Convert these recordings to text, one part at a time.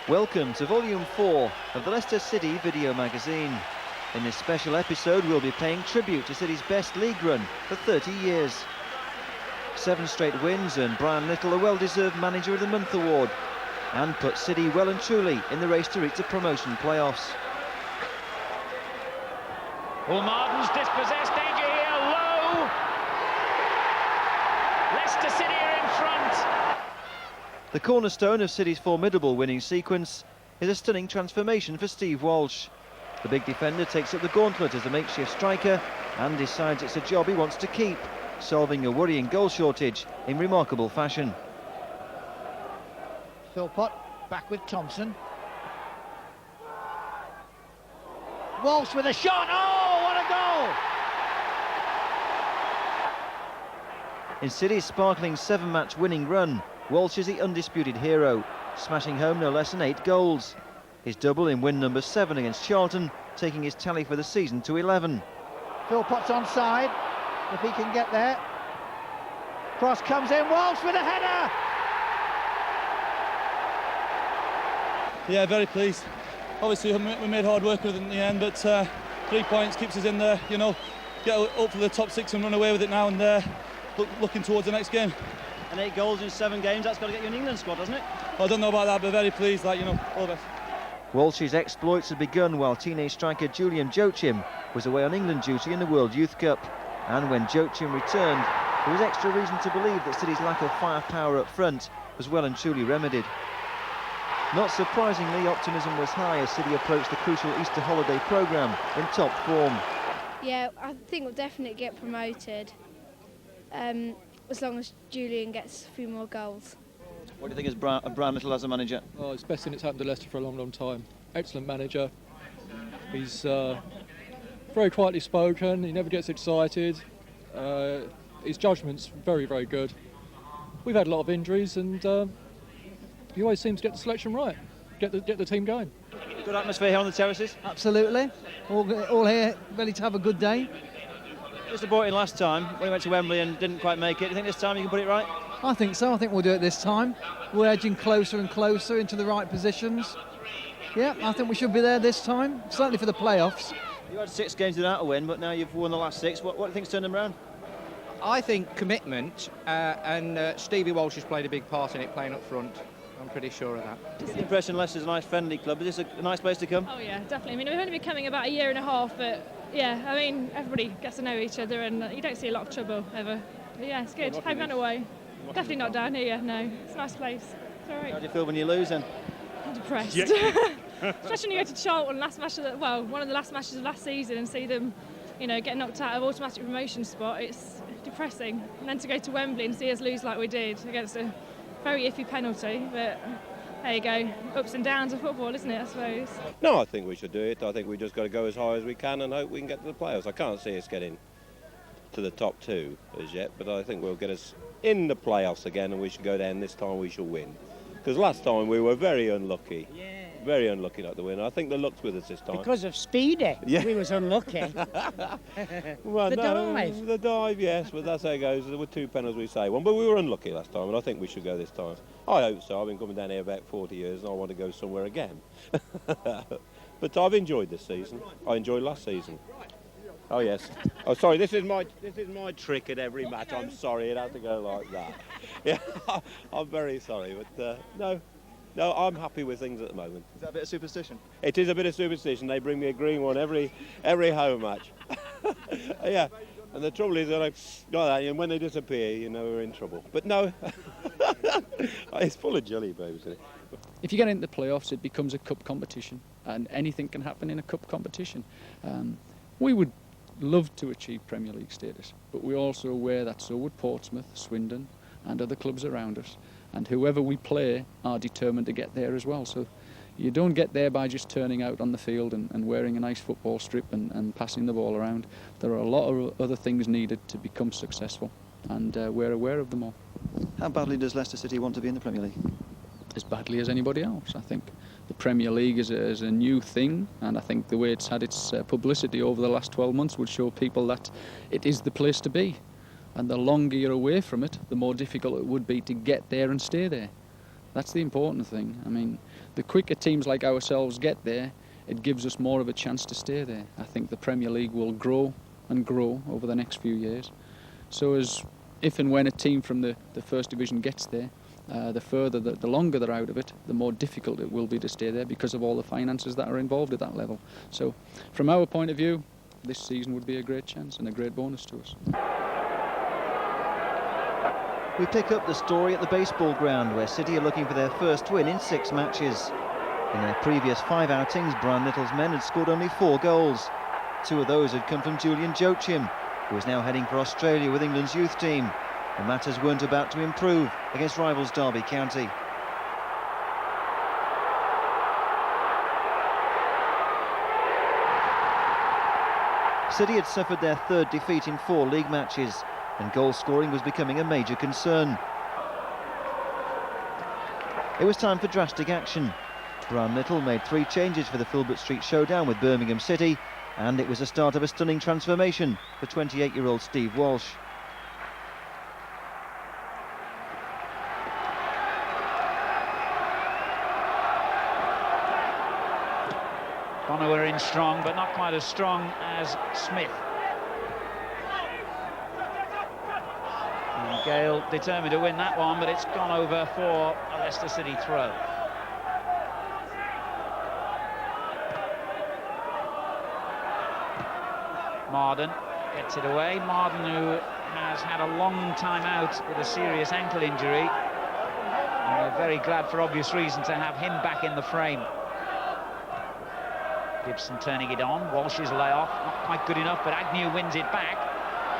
Welcome to Volume 4 of the Leicester City video magazine. In this special episode we'll be paying tribute to City's best league run for 30 years. 7 straight wins and Brian Little a well-deserved Manager of the Month award, and put City well and truly in the race to reach the promotion playoffs. Well, Martin's dispossessed, danger here, low! Leicester City are in front! The cornerstone of City's formidable winning sequence is a stunning transformation for Steve Walsh. The big defender takes up the gauntlet as a makeshift striker and decides it's a job he wants to keep, solving a worrying goal shortage in remarkable fashion. Philpott back with Thompson. Walsh with a shot. Oh, what a goal! In City's sparkling 7-match winning run, Walsh is the undisputed hero, smashing home no less than 8 goals. His double in win number 7 against Charlton, taking his tally for the season to 11. Philpott's onside, if he can get there. Cross comes in, Walsh with a header! Yeah, very pleased. Obviously we made hard work with it in the end, but 3 points keeps us in there, you know, get up for the top 6 and run away with it now, and looking towards the next game. And 8 goals in 7 games, that's got to get you an England squad, doesn't it? I don't know about that, but very pleased, like, you know, all the best. Walsh's exploits had begun while teenage striker Julian Joachim was away on England duty in the World Youth Cup. And when Joachim returned, there was extra reason to believe that City's lack of firepower up front was well and truly remedied. Not surprisingly, optimism was high as City approached the crucial Easter holiday programme in top form. Yeah, I think we'll definitely get promoted, as long as Julian gets a few more goals. What do you think of Brian Little as a manager? Oh, it's the best thing that's happened to Leicester for a long, long time. Excellent manager. He's very quietly spoken, he never gets excited. His judgment's very, very good. We've had a lot of injuries and he always seems to get the selection right, get the team going. Good atmosphere here on the terraces. Absolutely. All here ready to have a good day. Disappointing last time when we went to Wembley and didn't quite make it. Do you think this time you can put it right? I think so. I think we'll do it this time. We're edging closer and closer into the right positions. Yeah, I think we should be there this time, certainly for the playoffs. You had 6 games without a win, but now you've won the last 6. What do you think's turned them around? I think commitment, and Stevie Walsh has played a big part in it, playing up front. I'm pretty sure of that. What's the impression Leicester's a nice friendly club? Is this a nice place to come? Oh yeah, definitely. I mean, we've only been coming about a year and a half, but yeah, I mean, everybody gets to know each other and you don't see a lot of trouble ever. But yeah, it's good. Home and away. Definitely not down here, no. It's a nice place. It's all right. How do you feel when you lose then? I'm depressed. Yeah. Especially when you go to Charlton, one of the last matches of last season, and see them, you know, get knocked out of automatic promotion spot. It's depressing. And then to go to Wembley and see us lose like we did against a very iffy penalty, but there you go. Ups and downs of football, isn't it, I suppose? No, I think we should do it. I think we just got to go as high as we can and hope we can get to the playoffs. I can't see us getting to the top 2 as yet, but I think we'll get us in the playoffs again, and we should go down. This time we shall win. Because last time we were very unlucky. Yeah. Very unlucky not to win. I think the luck's with us this time. Because of Speedy, yeah. We was unlucky. Well, the dive. The dive, yes, but that's how it goes. There were 2 penalties, we say one, but we were unlucky last time, and I think we should go this time. I hope so. I've been coming down here about 40 years, and I want to go somewhere again. But I've enjoyed this season. I enjoyed last season. Oh yes. Oh sorry, this is my trick at every match. I'm sorry, it had to go like that. Yeah, I'm very sorry, but no, I'm happy with things at the moment. Is that a bit of superstition? It is a bit of superstition. They bring me a green one every home match. Yeah, and the trouble is like that, and when they disappear, you know we're in trouble. But no, it's full of jelly, babes. Isn't it? If you get into the playoffs, it becomes a cup competition, and anything can happen in a cup competition. We would love to achieve Premier League status, but we're also aware that so would Portsmouth, Swindon and other clubs around us, and whoever we play are determined to get there as well. So you don't get there by just turning out on the field and wearing a nice football strip and passing the ball around. There are a lot of other things needed to become successful, and we're aware of them all. How badly does Leicester City want to be in the Premier League? As badly as anybody else, I think. The Premier League is a new thing, and I think the way it's had its publicity over the last 12 months would show people that it is the place to be. And the longer you're away from it, the more difficult it would be to get there and stay there. That's the important thing. I mean, the quicker teams like ourselves get there, it gives us more of a chance to stay there. I think the Premier League will grow and grow over the next few years. So if and when a team from the First Division gets there, the longer they're out of it, the more difficult it will be to stay there because of all the finances that are involved at that level. So from our point of view, this season would be a great chance and a great bonus to us. We pick up the story at the baseball ground, where City are looking for their first win in 6 matches. In their previous 5 outings, Brian Little's men had scored only 4 goals. 2 of those had come from Julian Joachim, who is now heading for Australia with England's youth team. And matters weren't about to improve against rivals Derby County. City had suffered their 3rd defeat in 4 league matches, and goal scoring was becoming a major concern. It was time for drastic action. Brian Little made 3 changes for the Filbert Street showdown with Birmingham City, and it was the start of a stunning transformation for 28-year-old Steve Walsh. Donoghue in strong, but not quite as strong as Smith. And Gale determined to win that one, but it's gone over for a Leicester City throw. Marden gets it away. Marden, who has had a long time out with a serious ankle injury, and we're very glad for obvious reason to have him back in the frame. Gibson turning it on. Walsh's layoff, not quite good enough, but Agnew wins it back.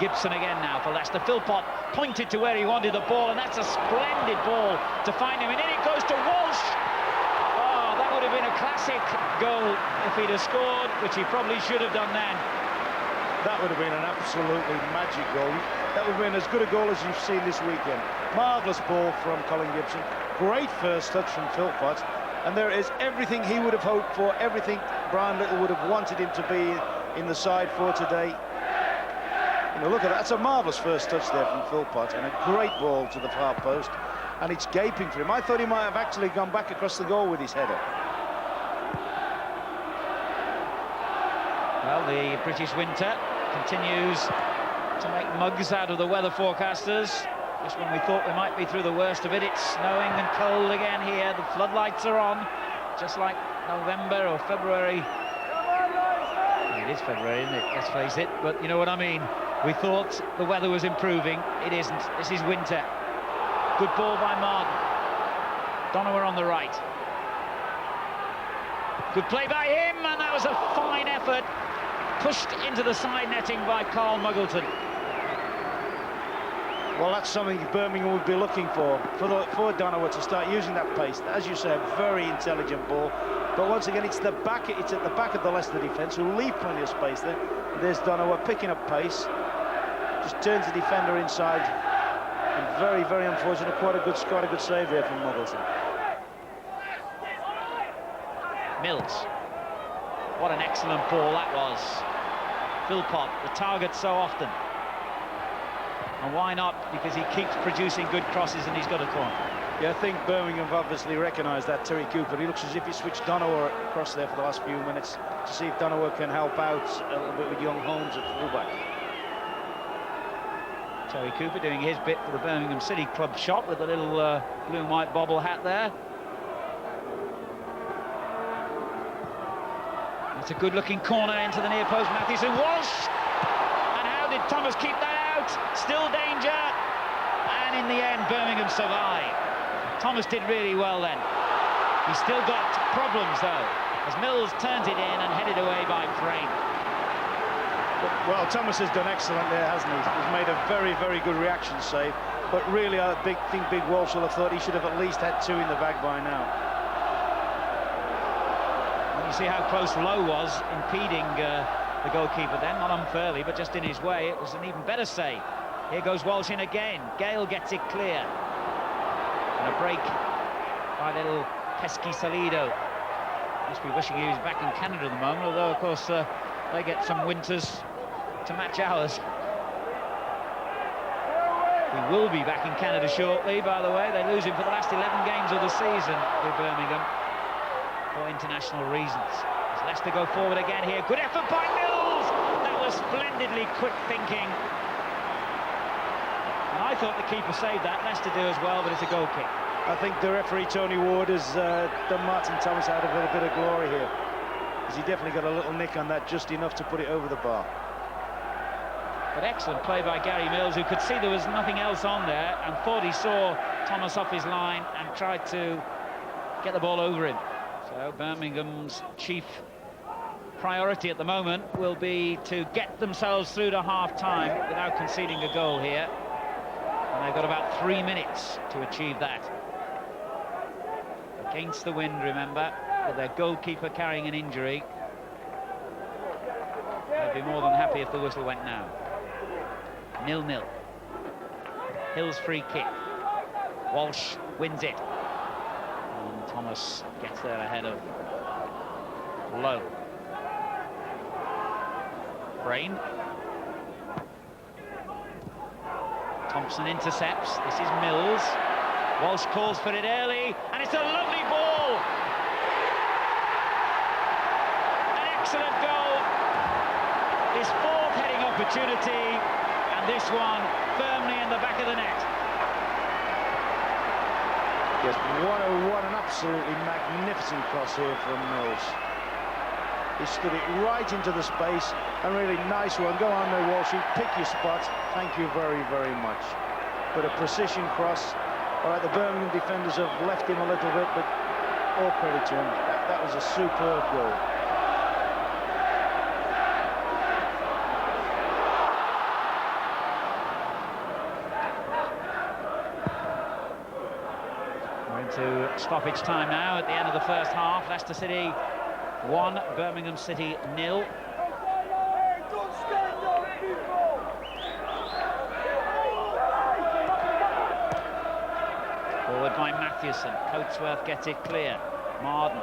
Gibson again now for Leicester. Philpott pointed to where he wanted the ball, and that's a splendid ball to find him, and in it goes to Walsh. Oh, that would have been a classic goal if he'd have scored, which he probably should have done then. That would have been an absolutely magic goal. That would have been as good a goal as you've seen this weekend. Marvellous ball from Colin Gibson. Great first touch from Philpott. And there is everything he would have hoped for, everything Brian Little would have wanted him to be in the side for today. You know, look at that. That's a marvellous first touch there from Philpott, and a great ball to the far post. And it's gaping for him. I thought he might have actually gone back across the goal with his header. Well, the British winter continues to make mugs out of the weather forecasters. Just when we thought we might be through the worst of it, it's snowing and cold again here. The floodlights are on, just like November or February. It is February, isn't it? Let's face it, but you know what I mean. We thought the weather was improving. It isn't. This is winter. Good ball by Marden. Donoghue on the right. Good play by him, and that was a fine effort. Pushed into the side netting by Carl Muggleton. Well, that's something Birmingham would be looking for Donoghue to start using that pace. As you say, a very intelligent ball. But once again, it's at the back of the Leicester defence, who leave plenty of space there. There's Donoghue picking up pace. Just turns the defender inside. And very, very unfortunate. Quite a good save there from Muggleton. Mills. What an excellent ball that was. Philpott, the target so often. And why not? Because he keeps producing good crosses and he's got a corner. Yeah, I think Birmingham have obviously recognised that. Terry Cooper, he looks as if he switched Donoghue across there for the last few minutes to see if Donoghue can help out a little bit with young Holmes at fullback. Terry Cooper doing his bit for the Birmingham City club shop with a little blue and white bobble hat there. It's a good-looking corner into the near post. Mathewson, Walsh! And how did Thomas keep that out? Still danger. And in the end, Birmingham survived. Thomas did really well then. He's still got problems, though, as Mills turns it in and headed away by Frame. Well, Thomas has done excellent there, hasn't he? He's made a very, very good reaction save. But really, I think Big Walsh will have thought he should have at least had 2 in the bag by now. You see how close Lowe was impeding the goalkeeper then, not unfairly, but just in his way. It was an even better save. Here goes Walsh in again. Gale gets it clear. And a break by little pesky Salido. Must be wishing he was back in Canada at the moment, although, of course, they get some winters to match ours. He will be back in Canada shortly, by the way. They lose him for the last 11 games of the season with Birmingham. for international reasons. As Leicester go forward again here, good effort by Mills! That was splendidly quick thinking. And I thought the keeper saved that. Leicester do as well, but it's a goal kick. I think the referee, Tony Ward, has done Martin Thomas out of a bit of glory here. Because he definitely got a little nick on that, just enough to put it over the bar. But excellent play by Gary Mills, who could see there was nothing else on there and thought he saw Thomas off his line and tried to get the ball over him. So Birmingham's chief priority at the moment will be to get themselves through to half-time without conceding a goal here. And they've got about 3 minutes to achieve that. Against the wind, remember, with their goalkeeper carrying an injury. They'd be more than happy if the whistle went now. 0-0. Hill's free kick. Walsh wins it. And Thomas gets there ahead of Lowe. Brain. Thompson intercepts. This is Mills. Walsh calls for it early, and it's a lovely ball. An excellent goal. His fourth heading opportunity, and this one firmly in the back of the net. Yes, what an absolutely magnificent cross here from Mills. He stood it right into the space, and really nice one. Go on there, Walshy, pick your spot. Thank you very, very much. But a precision cross. All right, the Birmingham defenders have left him a little bit, but all credit to him. That was a superb goal. We're into stoppage time now at the end of the first half. Leicester City 1, Birmingham City 0. Forward by Mathewson. Coatsworth gets it clear. Marden,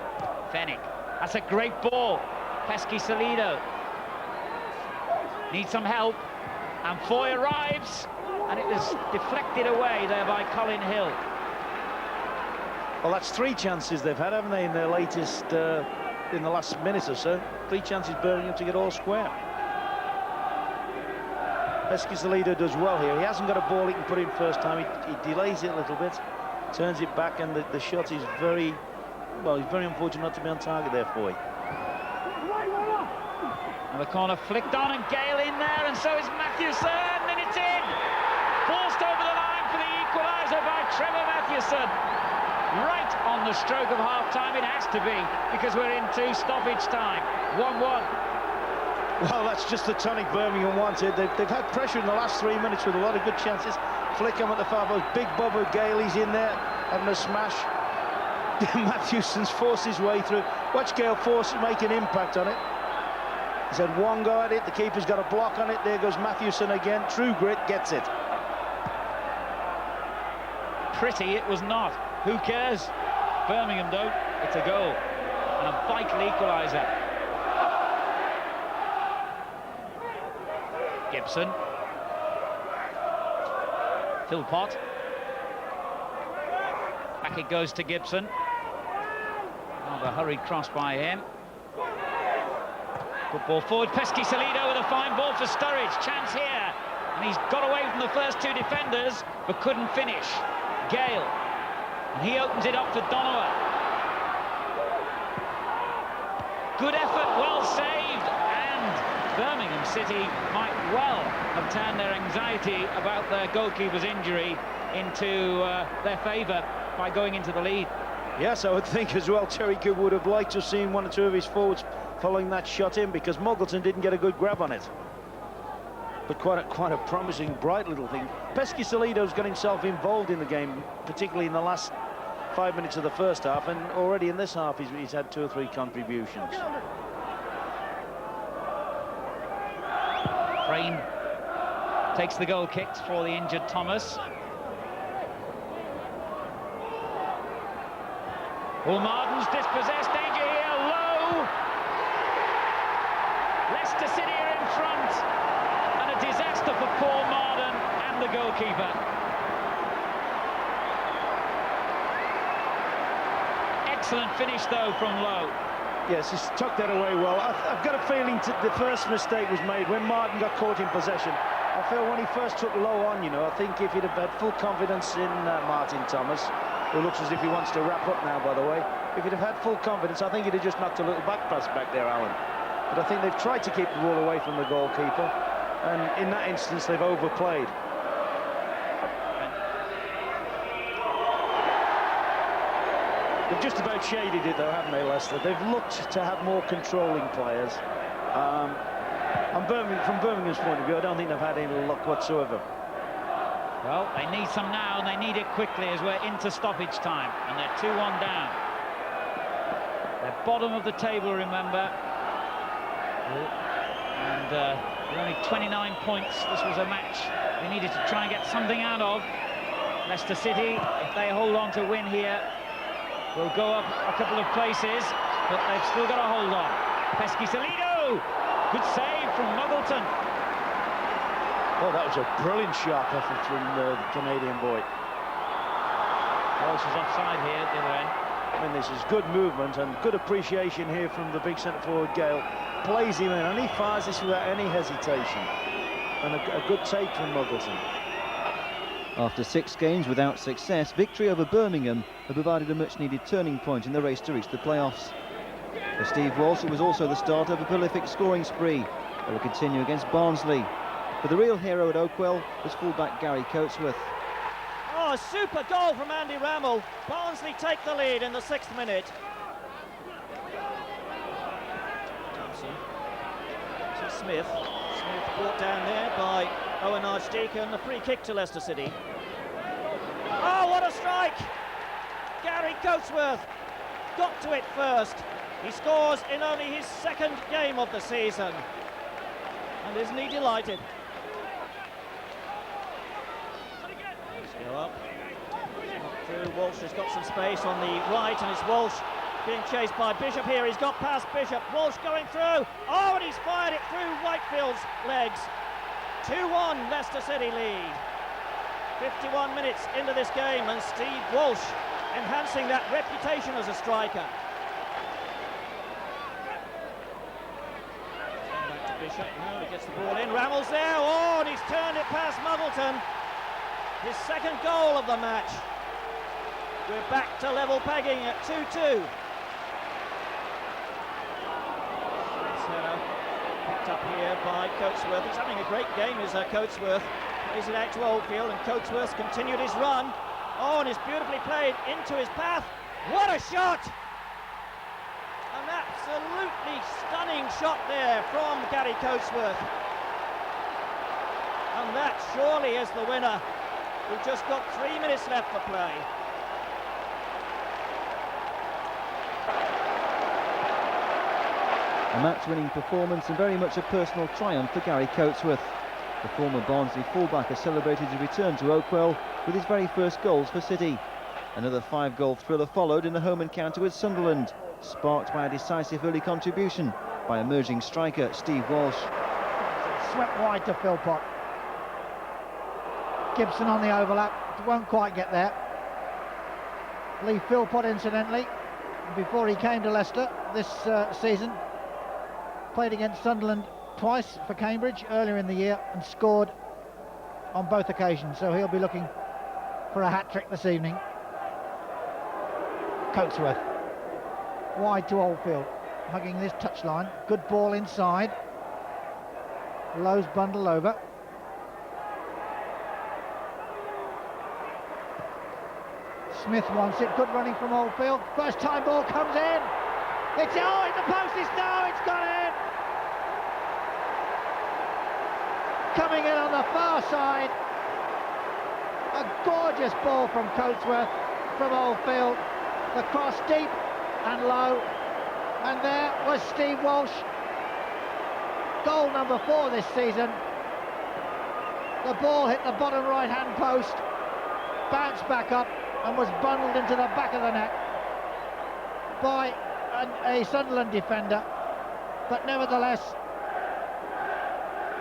Fennick. That's a great ball. Pesky Salido needs some help, and Foy arrives, and it was deflected away there by Colin Hill. Well, that's 3 chances they've had, haven't they, in their latest, in the last minute or so. 3 chances Birmingham to get all square. Pesky Salido does well here. He hasn't got a ball he can put in first time. He delays it a little bit, turns it back, and the shot is very, well, he's very unfortunate not to be on target there for you. And the corner flicked on, and Gale in there, and so is Mathewson, and it's in! Forced over the line for the equaliser by Trevor Mathewson. Right on the stroke of half-time, it has to be, because we're into stoppage time. 1-1. Well, that's just the tonic Birmingham wanted. They've had pressure in the last 3 minutes with a lot of good chances. Flickham at the far post, big Bubba Gale, he's in there, having a smash. Mathewson's forced his way through. Watch Gale make an impact on it. He's had one go at it, the keeper's got a block on it. There goes Mathewson again, true grit, gets it. Pretty it was not. Who cares? Birmingham don't. It's a goal. And a vital equaliser. Gibson. Philpott. Back it goes to Gibson. Rather hurried cross by him. Good ball forward. Pesky Salido with a fine ball for Sturridge. Chance here. And he's got away from the first 2 defenders, but couldn't finish. Gale. And he opens it up for Donowa. Good effort, well saved, and Birmingham City might well have turned their anxiety about their goalkeeper's injury into their favour by going into the lead. Yes, I would think as well Terry Cooper would have liked to have seen 1 or 2 of his forwards following that shot in, because Muggleton didn't get a good grab on it. But quite a promising, bright little thing. Pesky Salido's got himself involved in the game, particularly in the last 5 minutes of the first half, and already in this half he's had 2 or 3 contributions. Crane takes the goal kicked for the injured Thomas. Well, Marden's dispossessed, danger here, Low. Leicester City are in front, and a disaster for Paul Marden and the goalkeeper. Excellent finish, though, from Lowe. Yes, he's tucked that away well. I've got a feeling the first mistake was made when Martin got caught in possession. I feel when he first took Lowe on, you know, I think if he'd have had full confidence in Martin Thomas, who looks as if he wants to wrap up now, by the way, if he'd have had full confidence, I think he'd have just knocked a little back pass back there, Alan. But I think they've tried to keep the ball away from the goalkeeper, and in that instance, they've overplayed. They've just about shaded it, though, haven't they, Leicester? They've looked to have more controlling players. From Birmingham's point of view, I don't think they've had any luck whatsoever. Well, they need some now, and they need it quickly as we're into stoppage time, and they're 2-1 down. They're bottom of the table, remember. And with only 29 points, this was a match they needed to try and get something out of. Leicester City, if they hold on to win here, will go up a couple of places, but they've still got to hold on. Pesky Salido! Good save from Muggleton. Oh, that was a brilliant sharp effort from the Canadian boy. Walsh is offside here at the other end. I mean, this is good movement and good appreciation here from the big centre forward Gale. Plays him in, and he fires this without any hesitation. And a good take from Muggleton. After 6 games without success, victory over Birmingham have provided a much-needed turning point in the race to reach the playoffs. For Steve Walsh, it was also the start of a prolific scoring spree that will continue against Barnsley. But the real hero at Oakwell was fullback Gary Coatsworth. Oh, a super goal from Andy Rammell. Barnsley take the lead in the 6th minute. So Smith brought down there by Owen Archdeacon. A free kick to Leicester City. Oh, what a strike! Gary Coatsworth got to it first. He scores in only his 2nd game of the season. And isn't he delighted? Let's go up. Through. Walsh has got some space on the right, and it's Walsh being chased by Bishop here. He's got past Bishop. Walsh going through. Oh, and he's fired it through Whitefield's legs. 2-1 Leicester City lead. 51 minutes into this game, and Steve Walsh enhancing that reputation as a striker. Back to Bishop. No, he gets the ball in. Rammell's there. Oh, and he's turned it past Muggleton. His 2nd goal of the match. We're back to level pegging at 2-2. Picked up here by Coatsworth. He's having a great game, is Coatsworth. Plays it out to Oldfield, and Coatsworth continued his run. Oh, and it's beautifully played into his path. What a shot! An absolutely stunning shot there from Gary Coatsworth. And that surely is the winner. We've just got 3 minutes left for play. A match-winning performance and very much a personal triumph for Gary Coatsworth. The former Barnsley fullback has celebrated his return to Oakwell with his very first goals for City. Another 5-goal thriller followed in the home encounter with Sunderland, sparked by a decisive early contribution by emerging striker Steve Walsh. Swept wide to Philpott. Gibson on the overlap, won't quite get there. Lee Philpott, incidentally, before he came to Leicester this season, played against Sunderland twice for Cambridge earlier in the year and scored on both occasions, so he'll be looking for a hat-trick this evening. Coatsworth wide to Oldfield, hugging this touchline. Good ball inside. Lowe's bundle over. Smith wants it. Good running from Oldfield. First time ball comes in. It's in the post. It's gone in. Coming in on the far side. A gorgeous ball from Coatsworth from Oldfield. The cross deep and low. And there was Steve Walsh. Goal number 4 this season. The ball hit the bottom right-hand post, bounced back up and was bundled into the back of the net by a Sunderland defender. But nevertheless,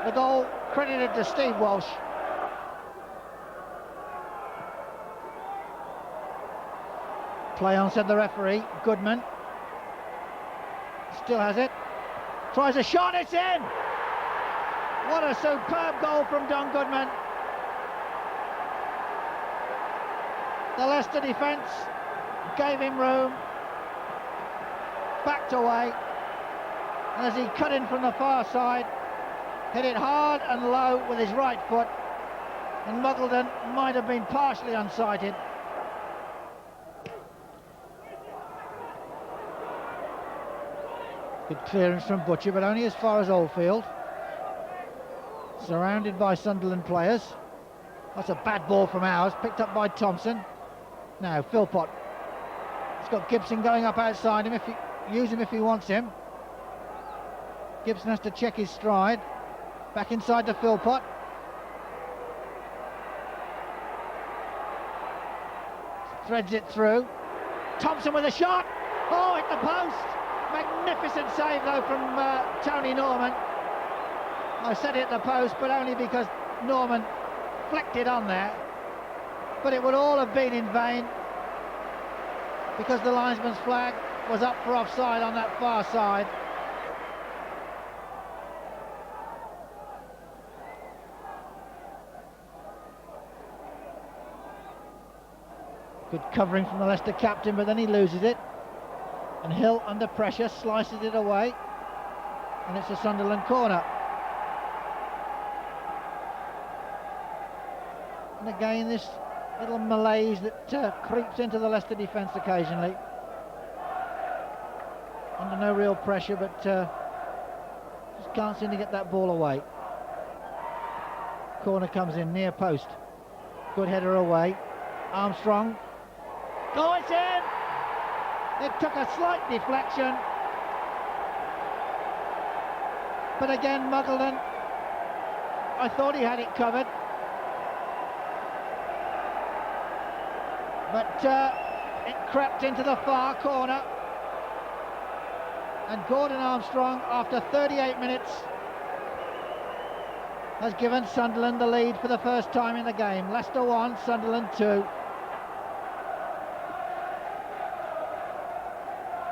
the goal credited to Steve Walsh. Play on, said the referee. Goodman still has it. Tries a shot, it's in! What a superb goal from Don Goodman. The Leicester defence gave him room, backed away, and as he cut in from the far side, hit it hard and low with his right foot, and Muggleton might have been partially unsighted. Good clearance from Butcher, but only as far as Oldfield. Surrounded by Sunderland players. That's a bad ball from ours, picked up by Thompson. Now Philpott. He's got Gibson going up outside him. Use him if he wants him. Gibson has to check his stride. Back inside to Philpott. Threads it through. Thompson with a shot. Oh, hit the post. Magnificent save though from Tony Norman. I said hit the post, but only because Norman flicked it on there. But it would all have been in vain because the linesman's flag was up for offside on that far side. Good covering from the Leicester captain, but then he loses it. And Hill, under pressure, slices it away. And it's a Sunderland corner. And again, this little malaise that creeps into the Leicester defence occasionally. Under no real pressure, but just can't seem to get that ball away. Corner comes in, near post. Good header away. Armstrong. Oh, it's in! It took a slight deflection. But again, Muggleton, I thought he had it covered. But it crept into the far corner. And Gordon Armstrong, after 38 minutes, has given Sunderland the lead for the first time in the game. Leicester 1, Sunderland 2.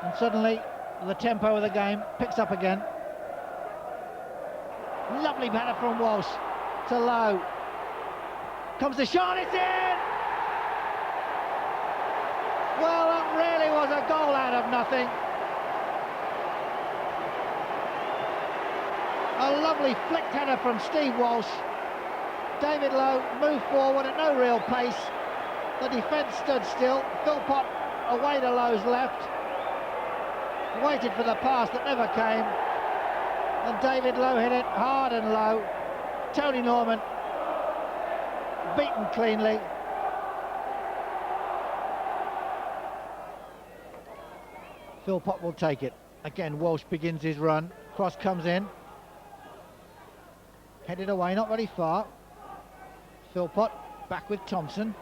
And suddenly, the tempo of the game picks up again. Lovely batter from Walsh to Lowe. Comes the shot, it's in! Well, that really was a goal out of nothing. A lovely flicked header from Steve Walsh. David Lowe moved forward at no real pace. The defence stood still. Philpott away to Lowe's left. Waited for the pass that never came. And David Lowe hit it hard and low. Tony Norman beaten cleanly. Philpott will take it. Again, Walsh begins his run. Cross comes in. Headed away, not very far. Philpott back with Thompson.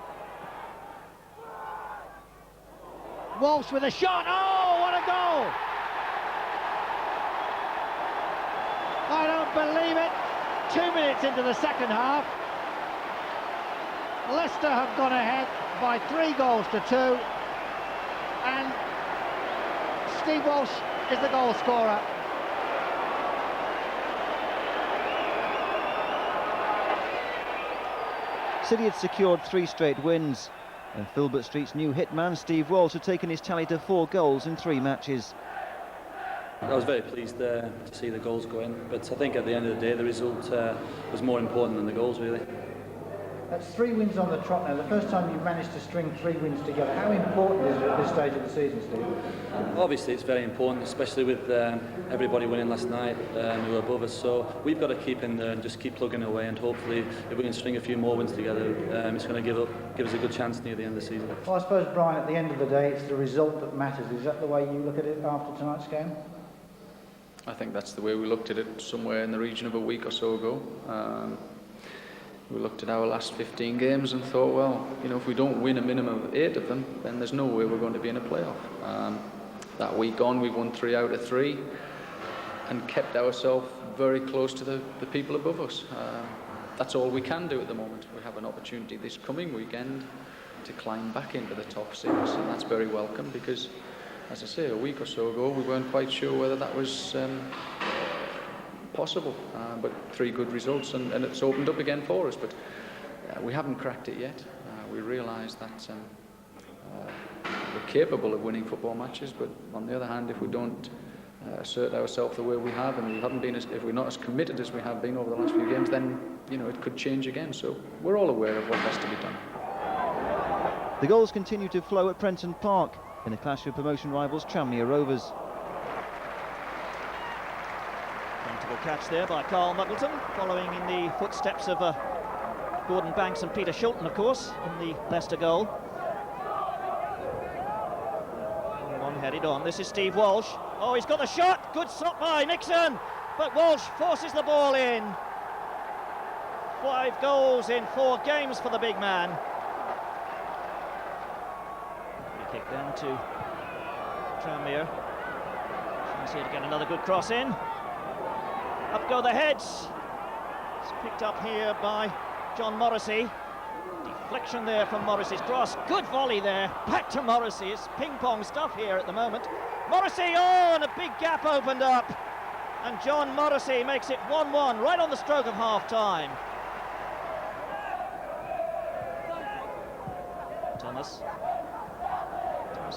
Walsh with a shot. Oh, what a goal! I don't believe it. 2 minutes into the second half. Leicester have gone ahead by 3 goals to 2. And Steve Walsh is the goal scorer. City had secured 3 straight wins, and Filbert Street's new hitman, Steve Walsh, had taken his tally to 4 goals in 3 matches. I was very pleased to see the goals go in, but I think at the end of the day the result was more important than the goals, really. That's 3 wins on the trot now. The first time you've managed to string 3 wins together. How important is it at this stage of the season, Steve? Obviously it's very important, especially with everybody winning last night who are above us, so we've got to keep in there and just keep plugging away, and hopefully if we can string a few more wins together, it's going to give us a good chance near the end of the season. Well, I suppose, Brian, at the end of the day it's the result that matters. Is that the way you look at it after tonight's game? I think that's the way we looked at it somewhere in the region of a week or so ago. We looked at our last 15 games and thought, well, you know, if we don't win a minimum of 8 of them, then there's no way we're going to be in a playoff. That week on, we won 3 out of 3 and kept ourselves very close to the people above us. That's all we can do at the moment. We have an opportunity this coming weekend to climb back into the top 6, and that's very welcome because, as I say, a week or so ago we weren't quite sure whether that was possible, but 3 good results and it's opened up again for us, but we haven't cracked it yet. We realise that we're capable of winning football matches, but on the other hand, if we don't assert ourselves the way we have, and we haven't been if we're not as committed as we have been over the last few games, then it could change again. So we're all aware of what has to be done. The goals continue to flow at Prenton Park in a clash with promotion rivals Tranmere Rovers. Comfortable catch there by Carl Muggleton, following in the footsteps of Gordon Banks and Peter Shilton, of course, in the Leicester goal. One headed on. This is Steve Walsh. Oh, he's got the shot. Good stop by Nixon, but Walsh forces the ball in. 5 goals in 4 games for the big man. Free kick then to Tranmere. Chance here to get another good cross in. Up go the heads. It's picked up here by John Morrissey. Deflection there from Morrissey's cross. Good volley there. Back to Morrissey. It's ping-pong stuff here at the moment. Morrissey, oh, and a big gap opened up. And John Morrissey makes it 1-1 right on the stroke of half-time. Thomas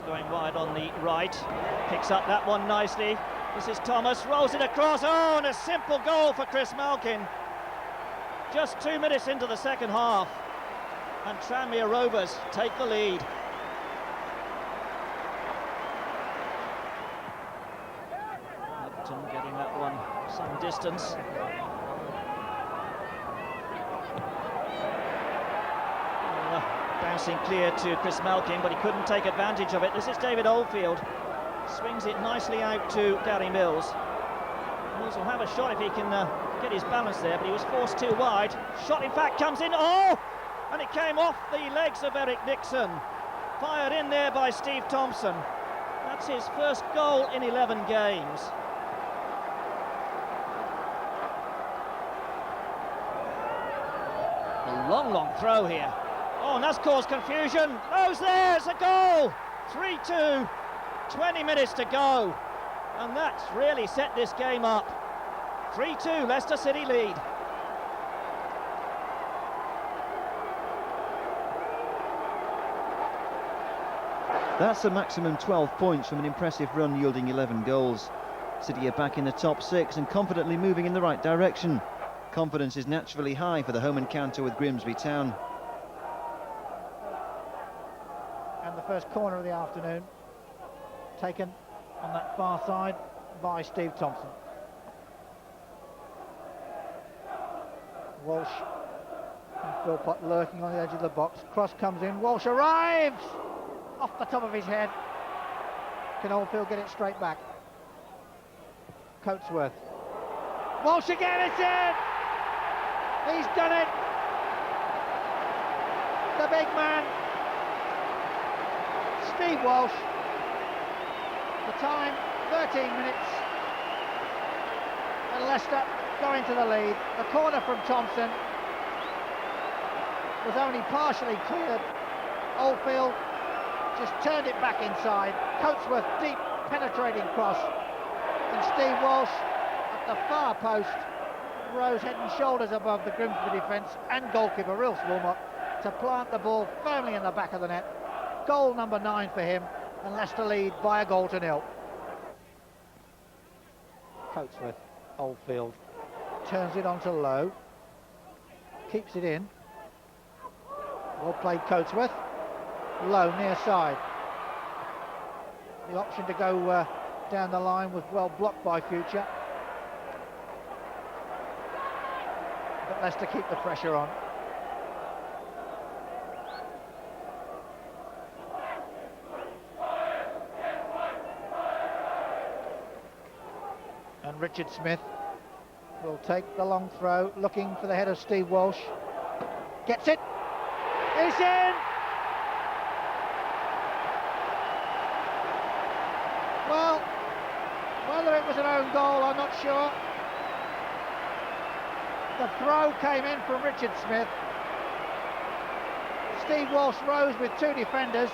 going wide on the right. Picks up that one nicely. This is Thomas, rolls it across. Oh, and a simple goal for Chris Malkin. Just 2 minutes into the second half, and Tranmere Rovers take the lead. Upton getting that one some distance. Bouncing clear to Chris Malkin, but he couldn't take advantage of it. This is David Oldfield. Swings it nicely out to Gary Mills. Mills will have a shot if he can get his balance there, but he was forced too wide. Shot, in fact, comes in. Oh! And it came off the legs of Eric Nixon. Fired in there by Steve Thompson. That's his first goal in 11 games. A long throw here. Oh, and that's caused confusion. Those there's a goal. 3-2. 20 minutes to go. And that's really set this game up. 3-2, Leicester City lead. That's a maximum 12 points from an impressive run yielding 11 goals. City are back in the top 6 and confidently moving in the right direction. Confidence is naturally high for the home encounter with Grimsby Town. And the first corner of the afternoon, taken on that far side by Steve Thompson. Walsh and Philpott lurking on the edge of the box. Cross comes in, Walsh arrives! Off the top of his head. Can Oldfield get it straight back? Coatsworth. Walsh again, it's in! He's done it! The big man, Steve Walsh. The time, 13 minutes. And Leicester go into the lead. The corner from Thompson was only partially cleared. Oldfield just turned it back inside. Coatsworth, deep penetrating cross. And Steve Walsh at the far post rose head and shoulders above the Grimsby defence and goalkeeper, real small to plant the ball firmly in the back of the net. Goal number 9 for him, and Leicester lead by a goal to 0. Coatsworth, Oldfield, turns it onto Lowe, keeps it in. Well played, Coatsworth. Lowe near side. The option to go down the line was well blocked by Future. But Leicester keep the pressure on. And Richard Smith will take the long throw, looking for the head of Steve Walsh. Gets it. It's in! Well, whether it was an own goal, I'm not sure. The throw came in from Richard Smith. Steve Walsh rose with 2 defenders,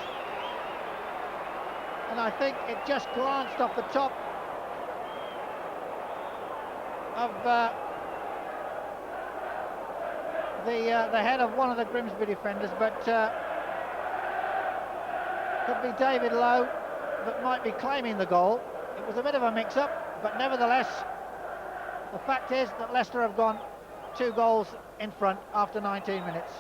and I think it just glanced off the top of the head of one of the Grimsby defenders, but could be David Lowe that might be claiming the goal. It was a bit of a mix-up, but nevertheless, the fact is that Leicester have gone 2 goals in front after 19 minutes.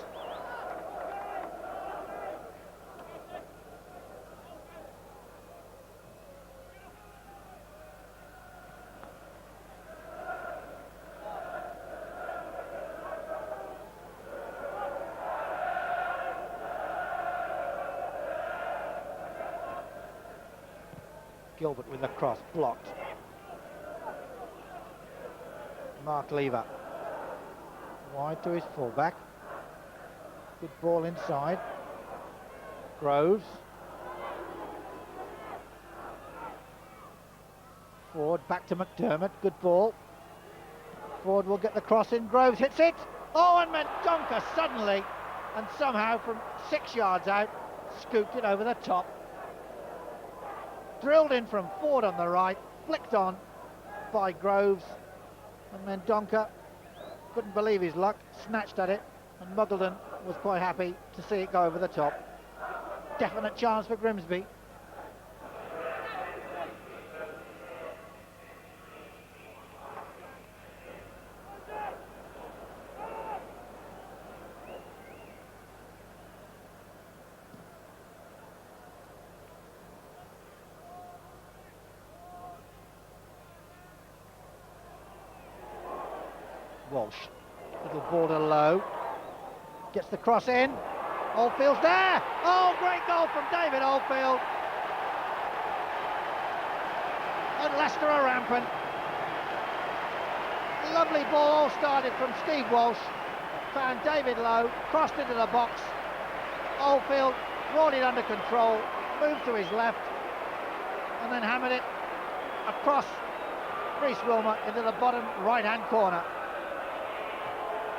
Gilbert with the cross, blocked. Mark Lever. Wide to his fullback. Good ball inside. Groves. Ford back to McDermott, good ball. Ford will get the cross in, Groves hits it. Oh, and Mendonca suddenly, and somehow from 6 yards out, scooped it over the top. Drilled in from Ford on the right, flicked on by Groves, and Mendonca couldn't believe his luck, snatched at it, and Muggleton was quite happy to see it go over the top. Definite chance for Grimsby. Walsh, little ball to Lowe, gets the cross in, Oldfield's there, oh great goal from David Oldfield, and Leicester are rampant. Lovely ball, all started from Steve Walsh, found David Lowe, crossed into the box, Oldfield brought it under control, moved to his left, and then hammered it across Rhys Wilmer into the bottom right hand corner.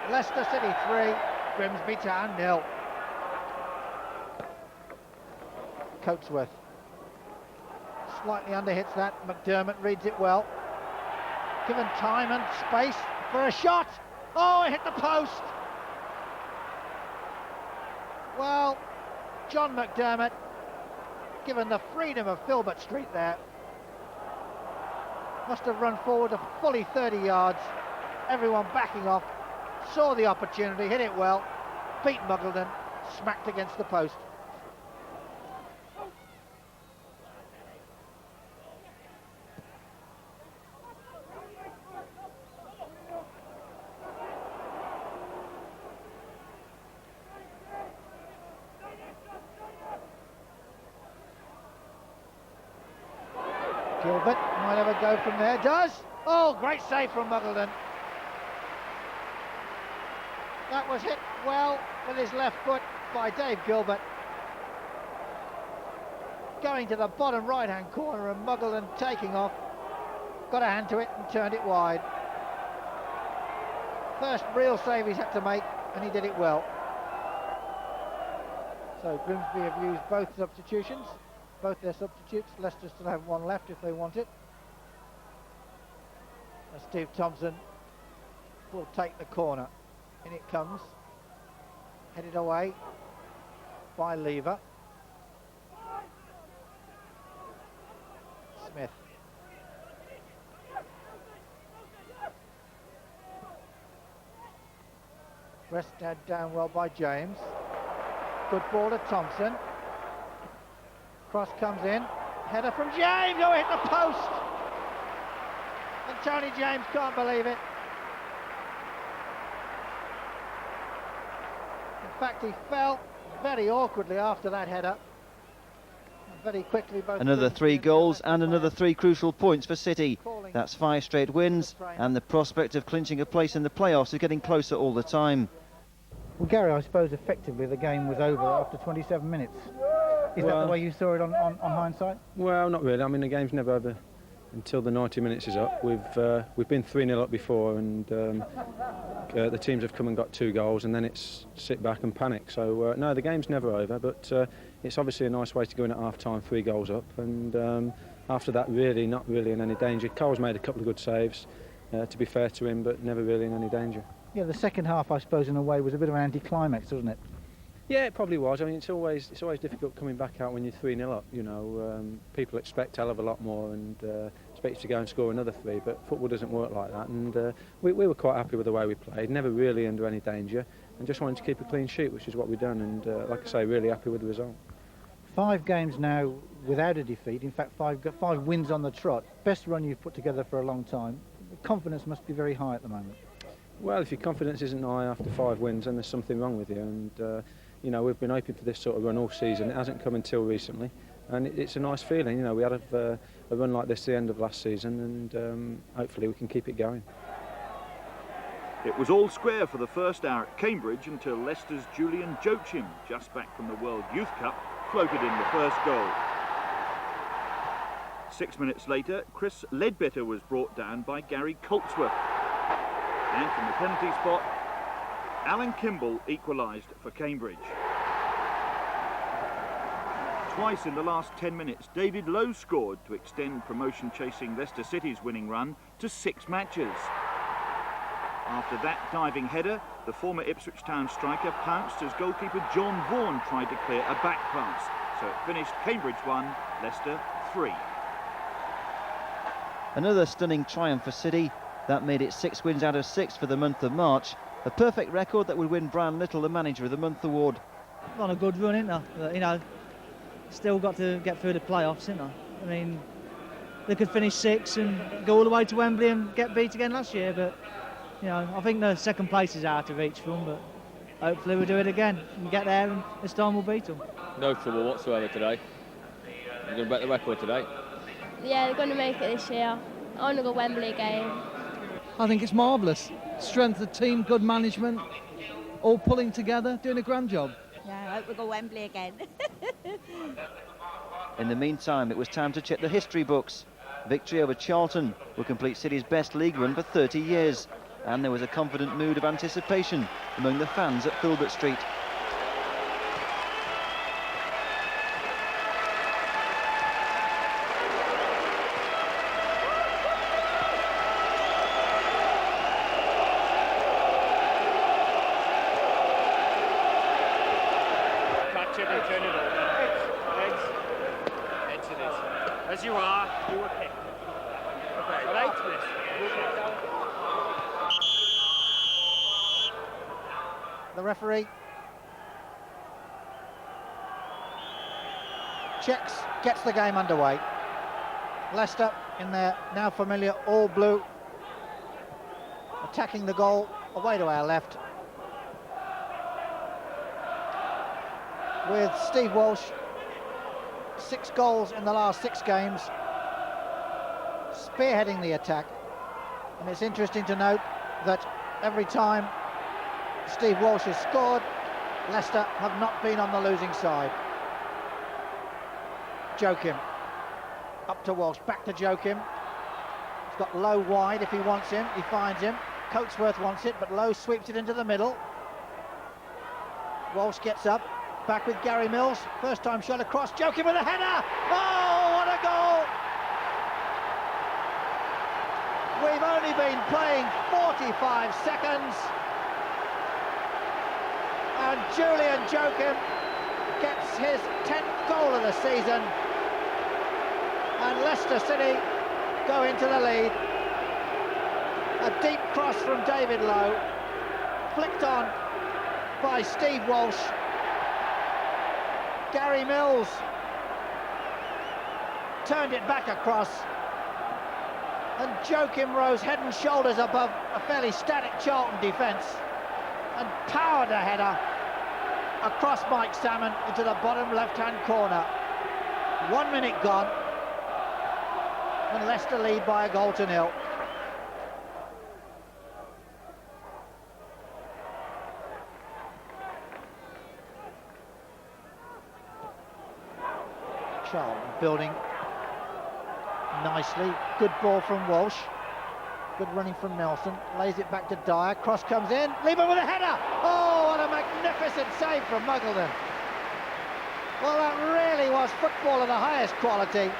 Leicester City 3, Grimsby Town 0. Coatsworth slightly underhits that. McDermott reads it well. Given time and space for a shot. Oh, it hit the post. Well, John McDermott, given the freedom of Filbert Street there, must have run forward to fully 30 yards. Everyone backing off. Saw the opportunity, hit it well, beat Muggleton, smacked against the post. Gilbert might have a go from there, does! Oh, great save from Muggleton. That was hit well with his left foot by Dave Gilbert. Going to the bottom right-hand corner and Muggleton taking off. Got a hand to it and turned it wide. First real save he's had to make, and he did it well. So Grimsby have used both substitutions, both their substitutes. Leicester still have one left if they want it. And Steve Thompson will take the corner. In it comes, headed away by Lever. Smith. Breastad down well by James. Good ball to Thompson. Cross comes in. Header from James. Oh, hit the post. And Tony James can't believe it. In fact, he fell very awkwardly after that header. And very quickly both. Another 3 goals and another 3 crucial points for City. That's 5 straight wins, and the prospect of clinching a place in the playoffs is getting closer all the time. Well, Gary, I suppose effectively the game was over after 27 minutes. Is that the way you saw it on hindsight? Well, not really. I mean, the game's never over until the 90 minutes is up. We've been 3-0 up before, and the teams have come and got 2 goals, and then it's sit back and panic. So no, the game's never over, but it's obviously a nice way to go in at half-time, 3 goals up, and after that, really not really in any danger. Cole's made a couple of good saves, to be fair to him, but never really in any danger. Yeah, the second half, I suppose, in a way, was a bit of an anticlimax, wasn't it? Yeah, it probably was. I mean, it's always difficult coming back out when you're 3-0 up. You know, people expect a hell of a lot more and expect you to go and score another 3. But football doesn't work like that. And we were quite happy with the way we played. Never really under any danger, and just wanted to keep a clean sheet, which is what we've done. And like I say, really happy with the result. 5 games now without a defeat. In fact, 5 wins on the trot. Best run you've put together for a long time. The confidence must be very high at the moment. Well, if your confidence isn't high after 5 wins, then there's something wrong with you. And you know, we've been hoping for this sort of run all season. It hasn't come until recently, and it's a nice feeling. You know, we had a run like this at the end of last season, and hopefully we can keep it going. It was all square for the first hour at Cambridge until Leicester's Julian Joachim, just back from the World Youth Cup, floated in the first goal. 6 minutes later, Chris Ledbetter was brought down by Gary Coltsworth. And from the penalty spot, Alan Kimball equalised for Cambridge. Twice in the last 10 minutes, David Lowe scored to extend promotion-chasing Leicester City's winning run to 6 matches. After that diving header, the former Ipswich Town striker pounced as goalkeeper John Vaughan tried to clear a back pass. So it finished Cambridge 1, Leicester 3. Another stunning triumph for City. That made it 6 wins out of 6 for the month of March. A perfect record that would win Brian Little the Manager of the Month award. On a good run, isn't there? But, you know, still got to get through the playoffs, isn't there? I mean, they could finish 6th and go all the way to Wembley and get beat again last year, but, you know, I think the second place is out of reach for them, but hopefully we'll do it again and get there, and this time we'll beat them. No trouble whatsoever today. We're going to break the record today. Yeah, they're going to make it this year. I want to go Wembley game. I think it's marvellous. Strength of team, good management, all pulling together, doing a grand job. Yeah, I hope we go Wembley again. In the meantime, it was time to check the history books. Victory over Charlton will complete City's best league run for 30 years. And there was a confident mood of anticipation among the fans at Filbert Street. As you are, you were picked. Right, The referee checks, gets the game underway. Leicester in their now familiar all blue, attacking the goal away to our left, with Steve Walsh, 6 goals in the last 6 games, spearheading the attack. And it's interesting to note that every time Steve Walsh has scored, Leicester have not been on the losing side. Joachim, up to Walsh, back to Joachim. He's got Lowe wide if he wants him, he finds him. Coatsworth wants it, but Lowe sweeps it into the middle. Walsh gets up, back with Gary Mills, first time shot across, Joachim with a header! Oh, what a goal! We've only been playing 45 seconds, and Julian Joachim gets his 10th goal of the season, and Leicester City go into the lead. A deep cross from David Lowe, flicked on by Steve Walsh. Gary Mills turned it back across, and Joachim rose head and shoulders above a fairly static Charlton defence and powered a header across Mike Salmon into the bottom left-hand corner. 1 minute gone, and Leicester lead by a goal to 0. Charlton building nicely, good ball from Walsh. Good running from Nelson, lays it back to Dyer, cross comes in, Lieben with a header! Oh, what a magnificent save from Muggleton. Well, that really was football of the highest quality.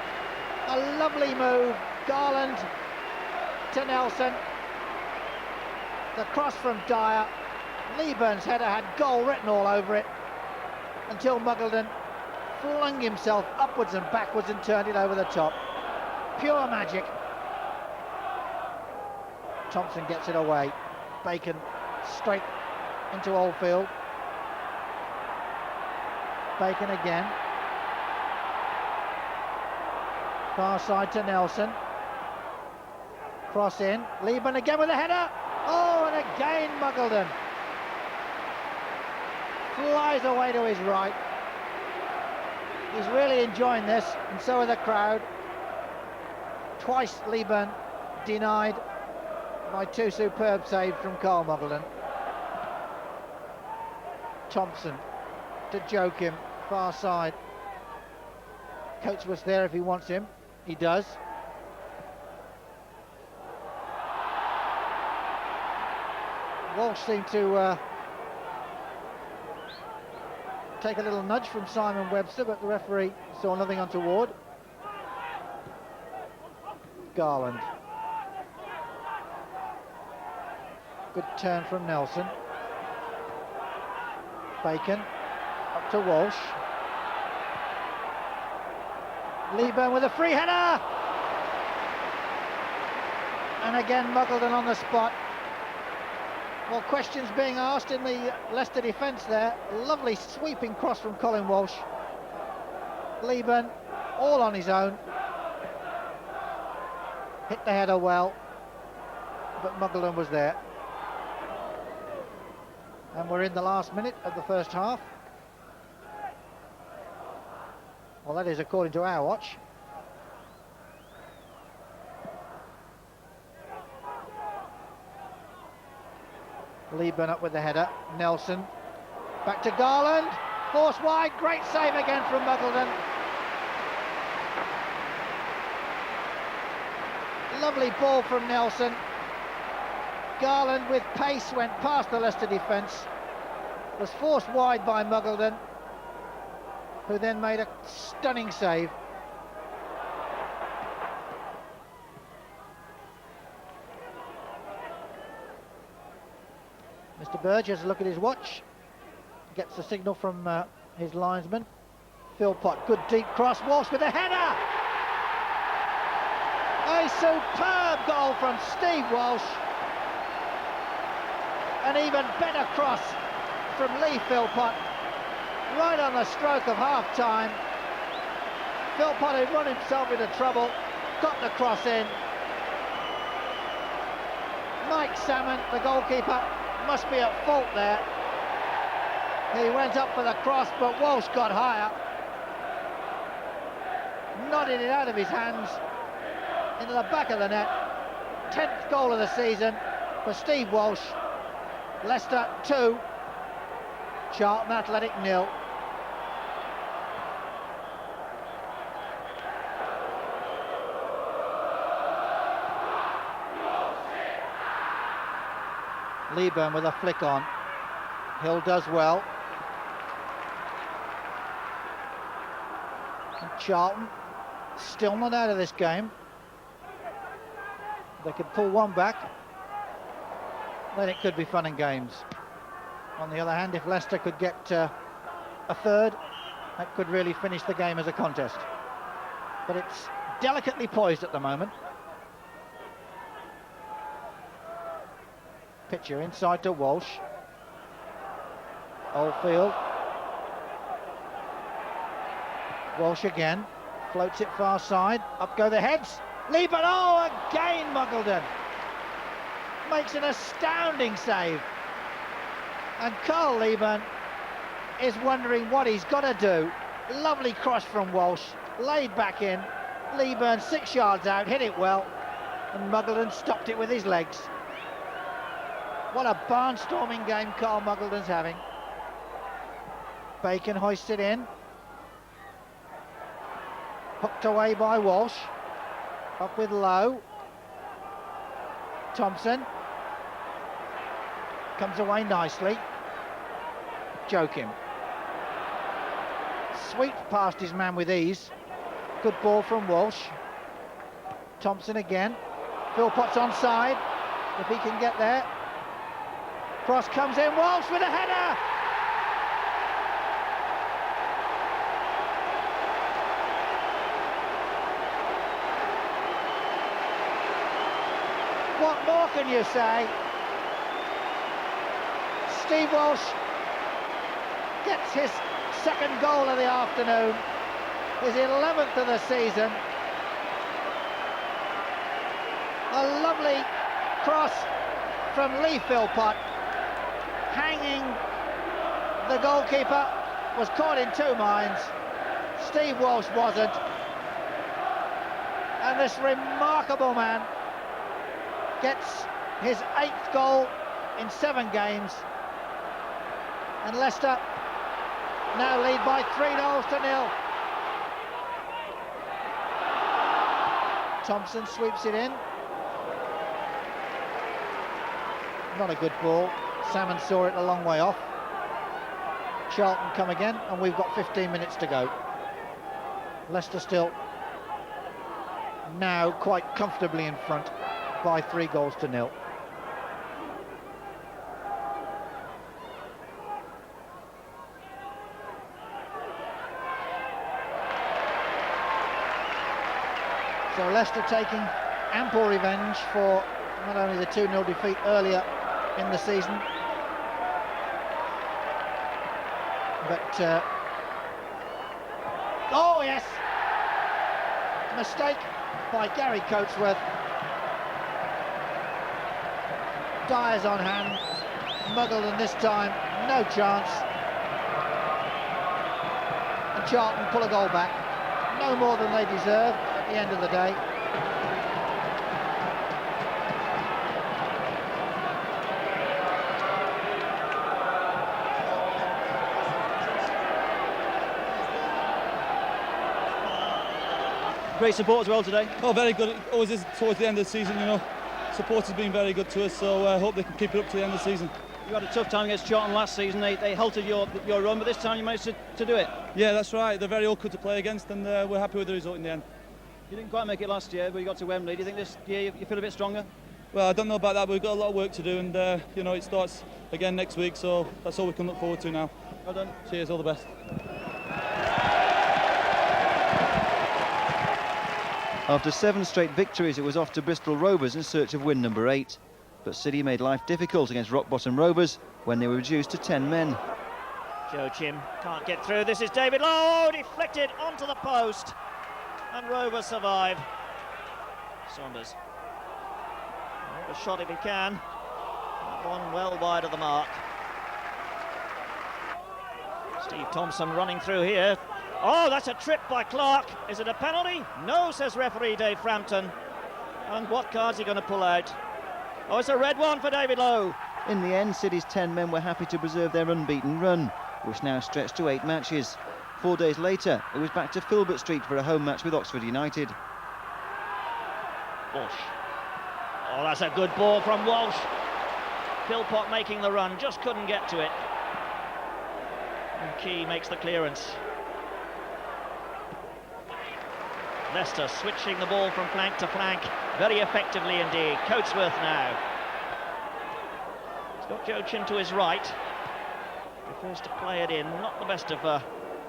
A lovely move, Garland to Nelson. The cross from Dyer, Lieben's header had goal written all over it until Muggleton flung himself upwards and backwards and turned it over the top. Pure magic. Thompson gets it away. Bacon straight into Oldfield. Bacon again. Far side to Nelson. Cross in. Lieben again with a header. Oh, and again Muggleton flies away to his right. He's really enjoying this, and so are the crowd. Twice Lieben denied by two superb saves from Carl Muggleton. Thompson to Joachim, far side. Coates was there if he wants him. He does. Walsh seemed to take a little nudge from Simon Webster, but the referee saw nothing untoward. Garland. Good turn from Nelson. Bacon up to Walsh. Lieben with a free header! And again Muggleton on the spot. Well, questions being asked in the Leicester defence there. Lovely sweeping cross from Colin Walsh. Lieben all on his own. Hit the header well, but Muggleton was there. And we're in the last minute of the first half. Well, that is according to our watch. Lieben up with the header. Nelson back to Garland. Force wide. Great save again from Muggleton. Lovely ball from Nelson. Garland with pace went past the Leicester defence. Was forced wide by Muggleton, who then made a stunning save. Mr. Burge has a look at his watch. Gets the signal from his linesman. Philpott, good deep cross. Walsh with a header! A superb goal from Steve Walsh. An even better cross from Lee Philpott. Right on the stroke of half-time. Philpott had run himself into trouble. Got the cross in. Mike Salmon, the goalkeeper, must be at fault there. He went up for the cross, but Walsh got higher. Nodded it out of his hands into the back of the net. 10th goal of the season for Steve Walsh. Leicester 2, Charlton Athletic 0. Lieben with a flick on. Hill does well. And Charlton still not out of this game. They could pull one back, then it could be fun and games. On the other hand, if Leicester could get a third, that could really finish the game as a contest. But it's delicately poised at the moment. Pitcher inside to Walsh. Oldfield. Walsh again. Floats it far side. Up go the heads. Lieben, oh, again Muggleton. Makes an astounding save. And Carl Lieben is wondering what he's got to do. Lovely cross from Walsh. Laid back in. Lieben 6 yards out. Hit it well. And Muggleton stopped it with his legs. What a barnstorming game Carl Muggleton's having. Bacon hoists it in. Hooked away by Walsh. Up with Lowe. Thompson comes away nicely. Joachim sweeps past his man with ease. Good ball from Walsh. Thompson again. Philpott's onside, if he can get there. Cross comes in, Walsh with a header! What more can you say? Steve Walsh gets his second goal of the afternoon, his 11th of the season. A lovely cross from Lee Philpott, hanging the goalkeeper, was caught in two minds. Steve Walsh wasn't. And this remarkable man gets his 8th goal in 7 games. And Leicester now lead by 3-0. Thompson sweeps it in. Not a good ball. Salmon saw it a long way off. Charlton come again, and we've got 15 minutes to go. Leicester still now quite comfortably in front by 3-0. So Leicester taking ample revenge for not only the 2-0 defeat earlier in the season, but oh yes, mistake by Gary Coatsworth. Dyer's on hand, Muggleton this time, no chance. And Charlton pull a goal back, no more than they deserve at the end of the day. Great support as well today. Oh, very good. It always is towards the end of the season, you know. Support has been very good to us, so I hope they can keep it up to the end of the season. You had a tough time against Charlton last season. They halted your run, but this time you managed to do it. Yeah, that's right. They're very awkward to play against, and we're happy with the result in the end. You didn't quite make it last year, but you got to Wembley. Do you think this year you feel a bit stronger? Well, I don't know about that, but we've got a lot of work to do, and you know, it starts again next week, so that's all we can look forward to now. Well done. Cheers, all the best. After 7 straight victories, it was off to Bristol Rovers in search of win number 8. But City made life difficult against rock-bottom Rovers when they were reduced to 10 men. Joachim can't get through. This is David Lowe, deflected onto the post. And Rovers survive. Saunders. A shot if he can. That one well wide of the mark. Steve Thompson running through here. Oh, that's a trip by Clark. Is it a penalty? No, says referee Dave Frampton. And what card's he going to pull out? Oh, it's a red one for David Lowe. In the end, City's 10 men were happy to preserve their unbeaten run, which now stretched to 8 matches. 4 days later, it was back to Filbert Street for a home match with Oxford United. Walsh. Oh, that's a good ball from Walsh. Philpott making the run, just couldn't get to it. And Key makes the clearance. Leicester switching the ball from flank to flank very effectively indeed. Coatsworth now. He's got Joachim to his right. Prefers to play it in. Not the best of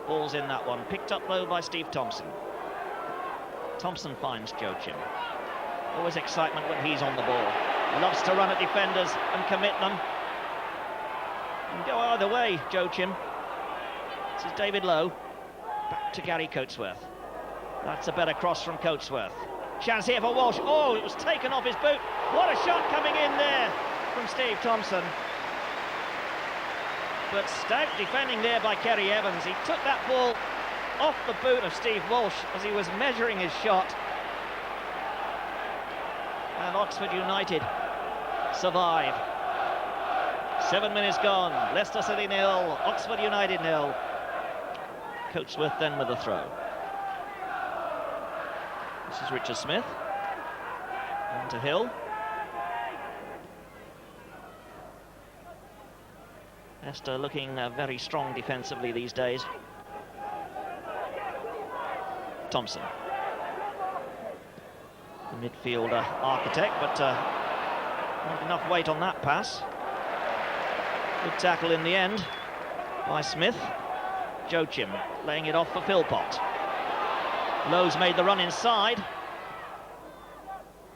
balls in that one. Picked up though by Steve Thompson. Thompson finds Joachim. Always excitement when he's on the ball. Loves to run at defenders and commit them. And go either way, Joachim. This is David Lowe. Back to Gary Coatsworth. That's a better cross from Coatsworth. Chance here for Walsh. Oh, it was taken off his boot. What a shot coming in there from Steve Thompson. But stout defending there by Kerry Evans. He took that ball off the boot of Steve Walsh as he was measuring his shot. And Oxford United survive. 7 minutes gone. Leicester City 0, Oxford United 0. Coatsworth then with the throw. This is Richard Smith. On to Hill. Leicester looking very strong defensively these days. Thompson. The midfielder architect, but not enough weight on that pass. Good tackle in the end by Smith. Joachim laying it off for Philpott. Lowe's made the run inside.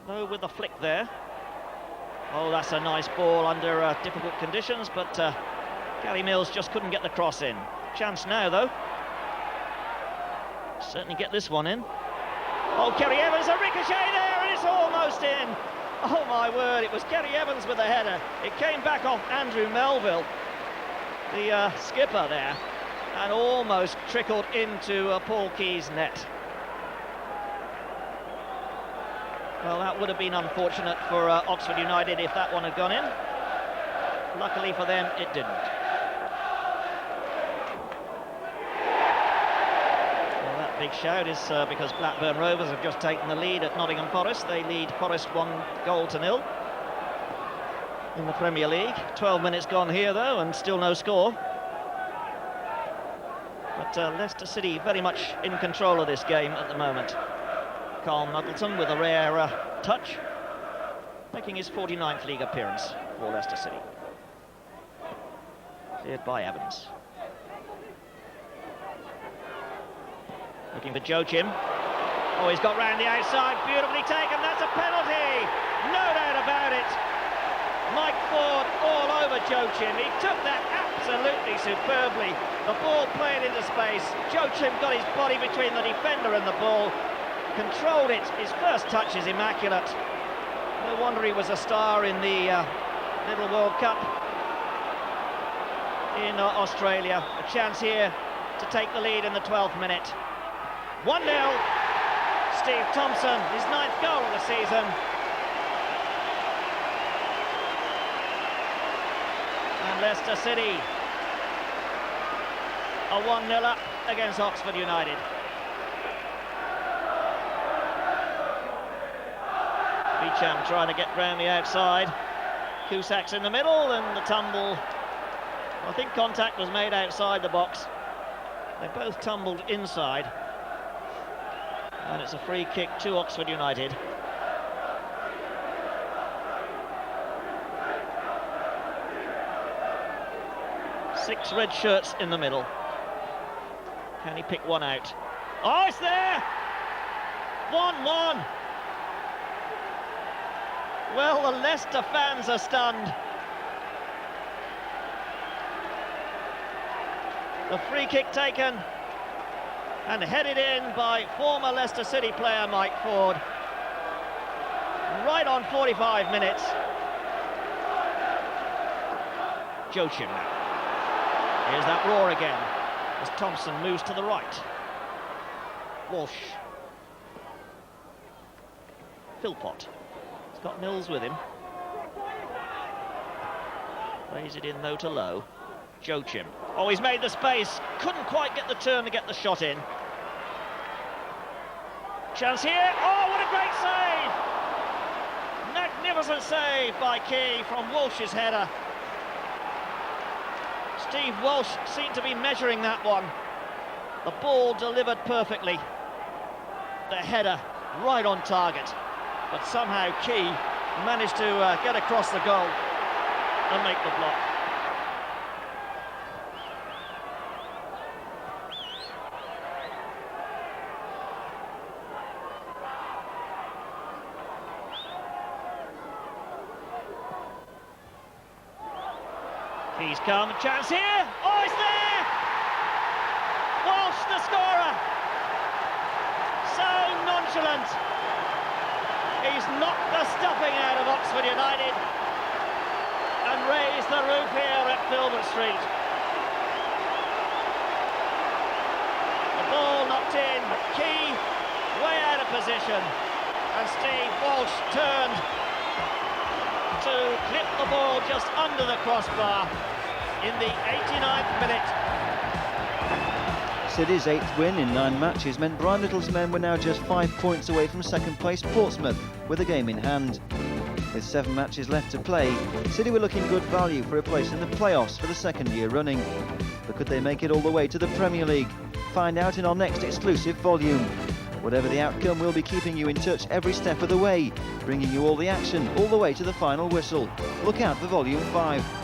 Lowe with the flick there. Oh, that's a nice ball under difficult conditions, but Gary Mills just couldn't get the cross in. Chance now, though. Certainly get this one in. Oh, Kerry Evans, a ricochet there, and it's almost in. Oh, my word, it was Kerry Evans with the header. It came back off Andrew Melville, the skipper there, and almost trickled into Paul Key's net. Well, that would have been unfortunate for Oxford United if that one had gone in. Luckily for them, it didn't. Well, that big shout is because Blackburn Rovers have just taken the lead at Nottingham Forest. They lead Forest 1-0 in the Premier League. 12 minutes gone here, though, and still no score. But Leicester City very much in control of this game at the moment. Carl Nuggleton with a rare touch, making his 49th league appearance for Leicester City. Cleared by Evans. Looking for Joachim. Oh, he's got round the outside, beautifully taken, that's a penalty! No doubt about it! Mike Ford all over Joachim, he took that absolutely superbly. The ball played into space, Joachim got his body between the defender and the ball, controlled it, his first touch is immaculate. No wonder he was a star in the Little World Cup in Australia. A chance here to take the lead in the 12th minute. 1-0, Steve Thompson, his 9th goal of the season. And Leicester City are 1-0 up against Oxford United. Beecham trying to get round the outside. Cusacks in the middle, and the tumble. I think contact was made outside the box. They both tumbled inside. And it's a free kick to Oxford United. Six red shirts in the middle. Can he pick one out? Oh, it's there! 1-1. Well, the Leicester fans are stunned. The free kick taken and headed in by former Leicester City player Mike Ford. Right on 45 minutes. Joachim. Here's that roar again as Thompson moves to the right. Walsh. Philpott. He's got Mills with him. Plays it in though to Lowe. Joachim. Oh, he's made the space. Couldn't quite get the turn to get the shot in. Chance here. Oh, what a great save! Magnificent save by Key from Walsh's header. Steve Walsh seemed to be measuring that one. The ball delivered perfectly. The header right on target. But somehow Key managed to get across the goal and make the block. Key's come, chance here. Oh, it's there! Walsh, the scorer. So nonchalant. He's knocked the stuffing out of Oxford United and raised the roof here at Filbert Street. The ball knocked in, Key way out of position, and Steve Walsh turned to clip the ball just under the crossbar in the 89th minute. City's 8th win in 9 matches meant Brian Little's men were now just 5 points away from second place Portsmouth with a game in hand. With 7 matches left to play, City were looking good value for a place in the playoffs for the 2nd year running. But could they make it all the way to the Premier League? Find out in our next exclusive volume. Whatever the outcome, we'll be keeping you in touch every step of the way, bringing you all the action all the way to the final whistle. Look out for Volume 5.